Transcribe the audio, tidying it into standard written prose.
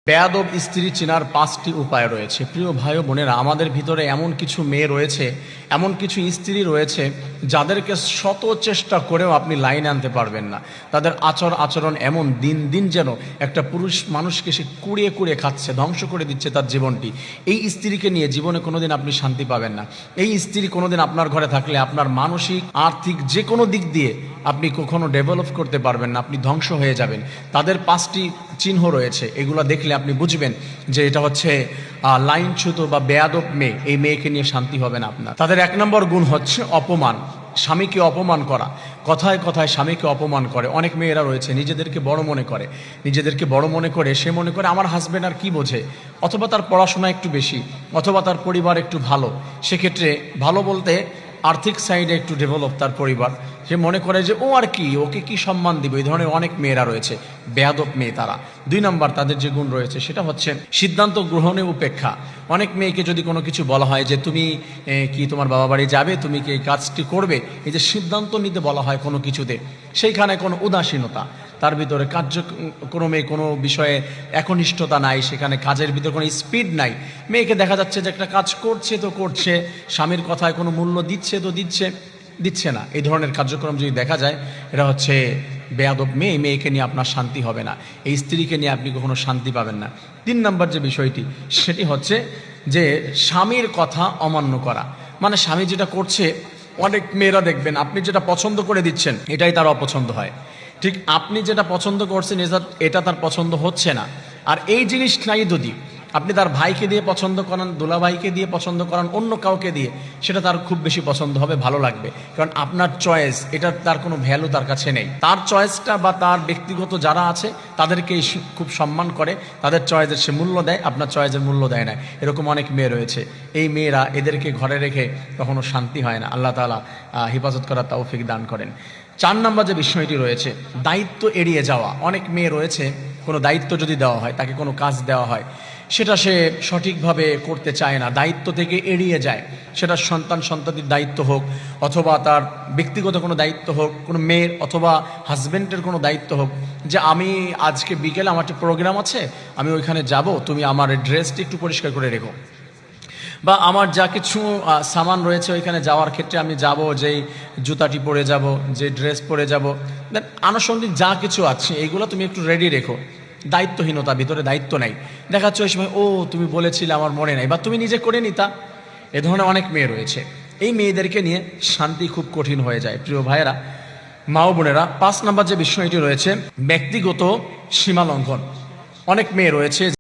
বেয়াদব স্ত্রী চেনার ৫টি উপায় রয়েছে। প্রিয় ভাই ও বোনেরা, আমাদের ভিতরে এমন কিছু মেয়ে রয়েছে, এমন কিছু স্ত্রী রয়েছে যাদেরকে শত চেষ্টা করেও আপনি লাইনে আনতে পারবেন না। তাদের আচরণ এমন, দিন দিন যেন একটা পুরুষ মানুষকে সে কুড়িয়ে কুড়িয়ে খাচ্ছে, ধ্বংস করে দিচ্ছে তার জীবনটি। এই স্ত্রীকে নিয়ে জীবনে কোনোদিন আপনি শান্তি পাবেন না। এই স্ত্রী কোনোদিন আপনার ঘরে থাকলে আপনার মানসিক, আর্থিক যে কোনো দিক দিয়ে আপনি কখনো ডেভেলপ করতে পারবেন না, আপনি ধ্বংস হয়ে যাবেন। তাদের ৫টি চিহ্ন রয়েছে, এগুলো দেখলে আপনি বুঝবেন যে এটা হচ্ছে লাইনচ্যুত বা বেয়াদব মেয়ে। এই মেয়েকে নিয়ে শান্তি হবে না আপনার। তাদের ১ নম্বর গুণ হচ্ছে অপমান, স্বামীকে অপমান করা। কথায় কথায় স্বামীকে অপমান করে। অনেক মেয়েরা রয়েছে নিজেদেরকে বড় মনে করে, সে মনে করে আমার হাজব্যান্ড আর কি বোঝে, অথবা তার পড়াশোনা একটু বেশি, অথবা তার পরিবার একটু ভালো। সেক্ষেত্রে ভালো বলতে আর্থিক সাইডে একটু ডেভেলপ তার পরিবার, সে মনে করে যে ও আর কি, ওকে কি সম্মান দিব। এই ধরনের অনেক মেয়েরা রয়েছে, বেয়াদব মেয়ে তারা। ২ নম্বর তাদের যে গুণ রয়েছে সেটা হচ্ছে সিদ্ধান্ত গ্রহণে উপেক্ষা। অনেক মেয়েকে যদি কোনো কিছু বলা হয় যে তুমি কি তোমার বাবা বাড়ি যাবে, তুমি কি এই কাজটি করবে, এই যে সিদ্ধান্ত নিতে বলা হয় কোনো কিছুতে, সেইখানে কোনো উদাসীনতা, তার ভিতরে কার্যক্রমে কোনো বিষয়ে একনিষ্ঠতা নাই, সেখানে কাজের ভিতরে কোনো স্পিড নাই। মেয়েকে দেখা যাচ্ছে যে একটা কাজ করছে তো করছে, স্বামীর কথায় কোনো মূল্য দিচ্ছে তো দিচ্ছে না। এই ধরনের কার্যক্রম যদি দেখা যায়, এটা হচ্ছে বেয়াদব মেয়ে। মেয়েকে নিয়ে আপনার শান্তি হবে না, এই স্ত্রীকে নিয়ে আপনি কখনো শান্তি পাবেন না। ৩ নম্বর যে বিষয়টি, সেটি হচ্ছে যে স্বামীর কথা অমান্য করা। মানে স্বামী যেটা করছে, অনেক মেয়েরা দেখবেন আপনি যেটা পছন্দ করে দিচ্ছেন এটাই তার অপছন্দ হয়, ঠিক আপনি যেটা পছন্দ করছেন এটা তার পছন্দ হচ্ছে না। আর এই জিনিসটাই যদি আপনি তার ভাইকে দিয়ে পছন্দ করান, দুলাভাইকে দিয়ে পছন্দ করান, অন্য কাউকে দিয়ে, সেটা তার খুব বেশি পছন্দ হবে, ভালো লাগবে। কারণ আপনার চয়েস, এটা তার কোনো ভ্যালু তার কাছে নেই। তার চয়েসটা বা তার ব্যক্তিগত যারা আছে তাদেরকে খুব সম্মান করে, তাদের চয়েসের সে মূল্য দেয়, আপনার চয়েসের মূল্য দেয় না। এরকম অনেক মেয়ে রয়েছে। এই মেয়েরা, এদেরকে ঘরে রেখে কখনো শান্তি হয় না। আল্লাহ তাআলা হেফাজত করার তৌফিক দান করেন। ৪ নম্বর যে বিষয়টি রয়েছে, দায়িত্ব এড়িয়ে যাওয়া। অনেক মেয়ে রয়েছে, কোনো দায়িত্ব যদি দেওয়া হয়, তাকে কোনো কাজ দেওয়া হয়, সেটা সে সঠিকভাবে করতে চায় না, দায়িত্ব থেকে এড়িয়ে যায়। সেটা সন্তানটির দায়িত্ব হোক, অথবা তার ব্যক্তিগত কোনো দায়িত্ব হোক, কোনো মেয়ের অথবা হাজব্যান্ডের কোনো দায়িত্ব হোক, যে আমি আজকে বিকেলে আমার একটা প্রোগ্রাম আছে, আমি ওইখানে যাব, তুমি আমার ড্রেসটি একটু পরিষ্কার করে রেখো। বা আমার যা কিছু সামান রয়েছে ওইখানে যাওয়ার ক্ষেত্রে আমি যাব, যেই জুতাটি পরে যাব, যে ড্রেস পরে যাব, দেন আনুষঙ্গিক যা কিছু আছে এইগুলো তুমি একটু রেডি রেখো। দায়িত্বহীনতা, ভিতরে দায়িত্ব নাই। দেখাচ্ছ ওই সময়, ও তুমি বলেছিলে আমার মনে নাই, বা তুমি নিজে করে নিতা। এ ধরনের অনেক মেয়ে রয়েছে। এই মেয়েদেরকে নিয়ে শান্তি খুব কঠিন হয়ে যায়। প্রিয় ভাইয়েরা, মা ও বোনেরা, ৫ নম্বর যে বিষয়টি রয়েছে, ব্যক্তিগত সীমা লঙ্ঘন। অনেক মেয়ে রয়েছে